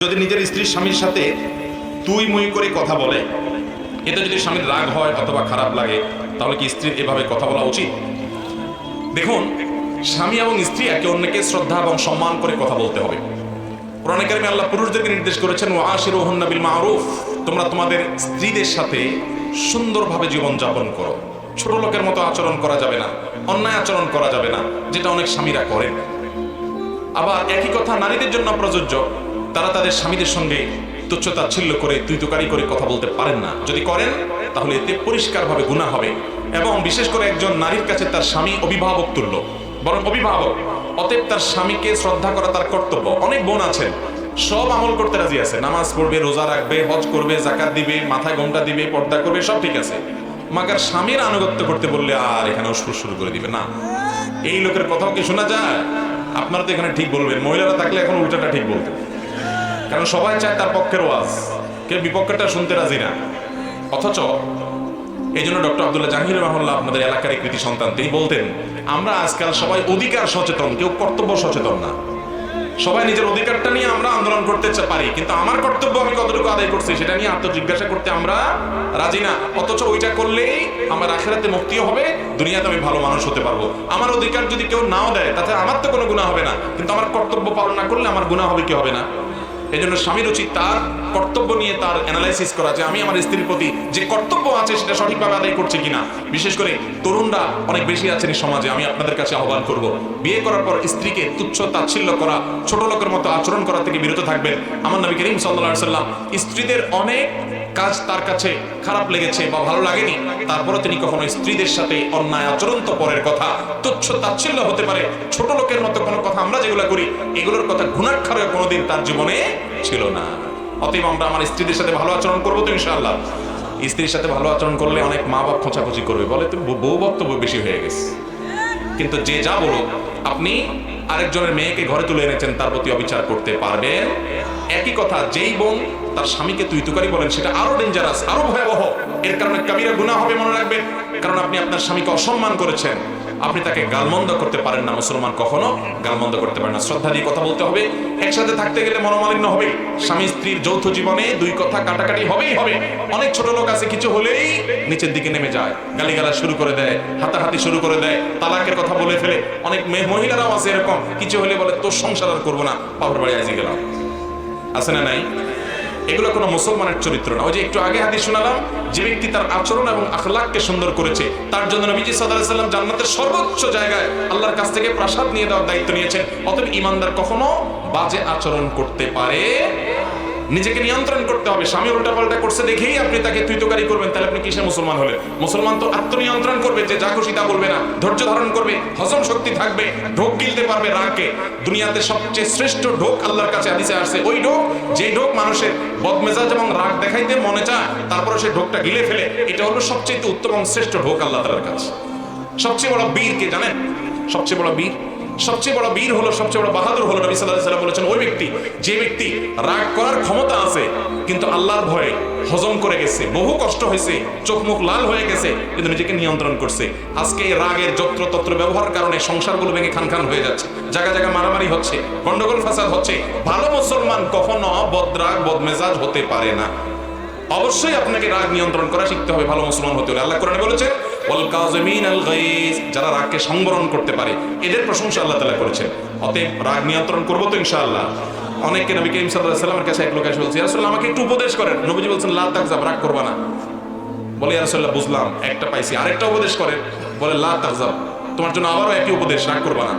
যদি নিজের স্ত্রীর স্বামীর সাথে তুই মুই করে কথা বলে, এতে যদি স্বামীর রাগ হয় অথবা খারাপ লাগে, তাহলে কি স্ত্রীর এভাবে কথা বলা উচিত? দেখুন, স্বামী এবং স্ত্রী একে অন্যকে শ্রদ্ধা এবং সম্মান করে কথা বলতে হবে। কোরআনে কারিমে আল্লাহ পুরুষদেরকে নির্দেশ করেছেন, ওয়াশিরুহুন্না বিল মারুফ, তোমরা তোমাদের স্ত্রীদের সাথে সুন্দরভাবে জীবন যাপন করো। ছোট লোকের মতো আচরণ করা যাবে না, অন্যায় আচরণ করা যাবে না, যেটা অনেক স্বামীরা করেন। আবার একই কথা নারীদের জন্য প্রযোজ্য। তারা তাদের স্বামীদের সঙ্গে তুচ্ছতাচ্ছিল্য করে তুই তুকারি করে কথা বলতে পারেন না। যদি করেন তাহলে এতে পরিষ্কারভাবে গুনাহ হবে। এবং বিশেষ করে একজন নারীর কাছে তার স্বামী অভিভাবক তুল্য, বরং অভিভাবক। অতএব তার স্বামীকে শ্রদ্ধা করা তার কর্তব্য। অনেক বোন আছেন, সব আমল করতে রাজি আছে, নামাজ পড়বে, রোজা রাখবে, হজ করবে, জাকাত দিবে, মাথায় ঘোমটা দিবে, পর্দা করবে, সব ঠিক আছে। মাগার স্বামীর আনুগত্য করতে বললে আর এখানে উস্কুর শুরু করে দিবে না। এই লোকের কথাও কি শোনা যায়? আপনারা তো এখানে ঠিক বলবেন, মহিলারা থাকলে এখন উল্টাটা ঠিক বলতেন, কারণ সবাই চায় তার পক্ষের ওয়াজ, কেউ বিপক্ষেরটা শুনতে রাজি না। অথচ এই জন্য ডক্টর আব্দুল্লাহ জাহাঙ্গীর রহমাল্লাহ আপনাদের এলাকার কৃতি সন্তান, তিনি বলতেন, আমরা আজকাল সবাই অধিকার সচেতন, কেউ কর্তব্য সচেতন না। সবাই নিজের অধিকারটা নিয়ে আমরা আন্দোলন করতে পারি, কিন্তু আমার কর্তব্য আমি কতটুকু আদায় করছি সেটা নিয়ে আত্মজিজ্ঞাসা করতে আমরা রাজি না। অথচ ওইটা করলেই আমার আখিরাতে মুক্তিও হবে, দুনিয়াতে আমি ভালো মানুষ হতে পারবো। আমার অধিকার যদি কেউ নাও দেয় তাতে আমার তো কোনো গুনাহ হবে না, কিন্তু আমার কর্তব্য পালন না করলে আমার গুনাহ হবে কি হবে না? এই জন্য স্বামীর উচিত তার কর্তব্য নিয়ে তার অ্যানালাইসিস করা, যে আমি আমার স্ত্রীর প্রতি যে কর্তব্য আছে সেটা সঠিকভাবে আদায় করছে কিনা। বিশেষ করে তরুণরা অনেক বেশি আছেন এই সমাজে, আমি আপনাদের কাছে আহ্বান করব, বিয়ে করার পর স্ত্রীকে তুচ্ছ তাচ্ছিল্য করা, ছোট লোকের মতো আচরণ করা থেকে বিরত থাকবেন। আমার নবী করিম সাল্লাল্লাহু আলাইহি সাল্লাম স্ত্রীদের অনেক কাজ তার কাছে খারাপ লেগেছে বা ভালো লাগেনি, তারপরে তিনি কখনো স্ত্রীদের সাথে অন্যায় আচরণ তো পরের কথা, তুচ্ছ তাচ্ছিল্য হতে পারে, ছোট লোকের মতো কোনো কথা আমরা যেগুলো করি এগুলোর কথা ঘুণাক্ষরে কোনোদিন তার জীবনে ছিল না। অতএব আমরা আমার স্ত্রীদের সাথে ভালো আচরণ করবো তো ইনশাআল্লাহ। স্ত্রীর সাথে ভালো আচরণ করলে অনেক মা বাপ খোঁচাখুচি করবে, বলে তুমি বউ বক্তব্য বেশি হয়ে গেছে। কিন্তু যে যা বলুক, আপনি আরেকজনের মেয়েকে ঘরে তুলে এনেছেন, তার প্রতি অবিচার করতে পারবেন? একই কথা যেই বোন তার স্বামীকে তুই তুকারি বলেন, সেটা আরো ডেঞ্জারাস, আরো ভয়াবহ। এর কারণে কাবিরা গুনাহ হবে, মনে রাখবেন। কারণ আপনি আপনার স্বামীকে অসম্মান করেছেন, আপনি তাকে গালমন্দ করতে পারেন না। মুসলমান কখনো গালমন্দ করতে পারে না। শ্রদ্ধা দিয়ে কথা বলতে হবে। একসাথে থাকতে গেলে মনোমালিন্য হবে, স্বামী স্ত্রীর যৌথ জীবনে দুই কথা কাটাকাটি হবেই হবে। অনেক ছোট লোক আছে, কিছু হলেই নিচের দিকে নেমে যায়, গালিগালা শুরু করে দেয়, হাতাহাতি শুরু করে দেয়, তালাকের কথা বলে ফেলে। অনেক মহিলারাও আছে এরকম, কিছু হলে বলে তোর সংসার আর করবো না, বাবার বাড়ি আইজি গেলাম। আছে না নাই? এগুলো কোনো মুসলমানের চরিত্র না। ওই যে একটু আগে হাদিস শোনালাম, যে ব্যক্তি তার আচরণ এবং আখলাককে সুন্দর করেছে, তার জন্য নবীজি সাল্লাল্লাহু আলাইহি ওয়াসাল্লাম জান্নাতের সর্বোচ্চ জায়গায় আল্লাহর কাছ থেকে প্রাসাদ নিয়ে দেওয়ার দায়িত্ব নিয়েছেন। অতএব ঈমানদার কখনো বাজে আচরণ করতে পারে, নিজেকে নিয়ন্ত্রণ করতে হবে। স্বামী উল্টাপাল্টা করছে দেখেই আপনি তাকে তুই তোকারি করবেন, তাহলে আপনি কিসে মুসলমান হলেন? মুসলমান তো আত্মনিয়ন্ত্রণ করবে, যে যা খুশি তা বলবে না, ধৈর্য ধারণ করবে, হজম শক্তি থাকবে, ঢোক গিলতে পারবে রাগকে। দুনিয়াতে সবচেয়ে শ্রেষ্ঠ ঢোক আল্লাহর কাছে হাদিসে আসছে, ওই ঢোক যে ঢোক মানুষের বদমেজাজ এবং রাগ দেখাইতে মনে চায়, তারপরে সে ঢোকটা গিলে ফেলে, এটা হলো সবচেয়ে উত্তম এবং শ্রেষ্ঠ ঢোক আল্লাহ তাআলার কাছে। সবচেয়ে বড় বীর কে জানেন? সবচেয়ে বড় বীর, সবচেয়ে বড় বীর হলো, সবচেয়ে বড় বাহাদুর হলো, নবী সাল্লাল্লাহু আলাইহি ওয়াসাল্লাম বলেছেন, ওই ব্যক্তি যে ব্যক্তি রাগ করার ক্ষমতা আছে কিন্তু আল্লাহর ভয়ে হজম করে গেছে, বহু কষ্ট হয়েছে, চোখ মুখ লাল হয়ে গেছে, কিন্তু নিজেকে নিয়ন্ত্রণ করছে। আজকে এই রাগের যত্রতত্র ব্যবহারের কারণে সংসারগুলো ভেঙে খান খান হয়ে যাচ্ছে, জায়গা জায়গা মারামারি হচ্ছে, গন্ডগোল ফাসাদ হচ্ছে। ভালো মুসলমান কখনো বদরাগ বদমেজাজ হতে পারে না। অবশ্যই আপনাকে রাগ নিয়ন্ত্রণ করা শিখতে হবে ভালো মুসলমান হতে হলে। আল্লাহ কোরআনে বলেছেন, ওয়াল কাযিমিনাল গায়জ, যারা রাগকে সংবরণ করতে পারে, এদের প্রশংসা আল্লাহ তাআলা করেছেন। অতএব রাগ নিয়ন্ত্রণ করব তো ইনশাআল্লাহ। অনেককে নবী করিম সাল্লাল্লাহু আলাইহি ওয়াসাল্লামের কাছে এক লোক এসে বলছে, ইয়া রাসূলুল্লাহ আমাকে একটু উপদেশ করেন। নবীজি বলছেন, লা তাগজাব, রাগ করবা না। বলে, ইয়া রাসূলুল্লাহ বুঝলাম, একটা পাইছি, আরেকটা উপদেশ করেন। বলে, লা তাগজাব, তোমার জন্য আবারও একই উপদেশ, রাগ করবা না।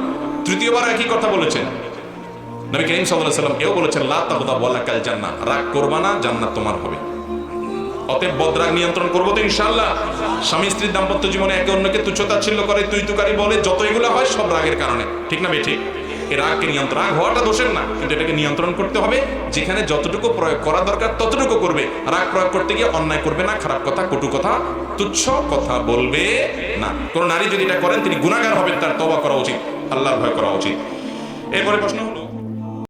তৃতীয়বার একই কথা বলেছেন নবী করিম সাল্লাল্লাহু আলাইহি ওয়াসাল্লাম, এও বলেছেন, লা তাগজাব ওয়ালাকাল জান্নাহ, রাগ করবা না, জান্নাত তোমার হবে। অতএব বদরাগ নিয়ন্ত্রণ করবো তো ইনশাআল্লাহ। স্বামী স্ত্রীর দাম্পত্য জীবনে একে অন্যকে তুচ্ছতাচ্ছিল্য করে, তুই তুকারি বলে, যত এগুলো হয় সব রাগের কারণে, ঠিক না বেঠিক? এই রাগকে নিয়ন্ত্রণ, রাগ হওয়াটা দোষের না, কিন্তু এটাকে নিয়ন্ত্রণ করতে হবে। যেখানে যতটুকু প্রয়োগ করা দরকার ততটুকু করবে। রাগ প্রয়োগ করতে গিয়ে অন্যায় করবে না, খারাপ কথা, কটু কথা, তুচ্ছ কথা বলবে না। কোন নারী যদি এটা করেন তিনি গুনাহগার হবেন, তার তওবা করা উচিত, আল্লাহর ভয় করা উচিত। এরপরে প্রশ্ন হলো,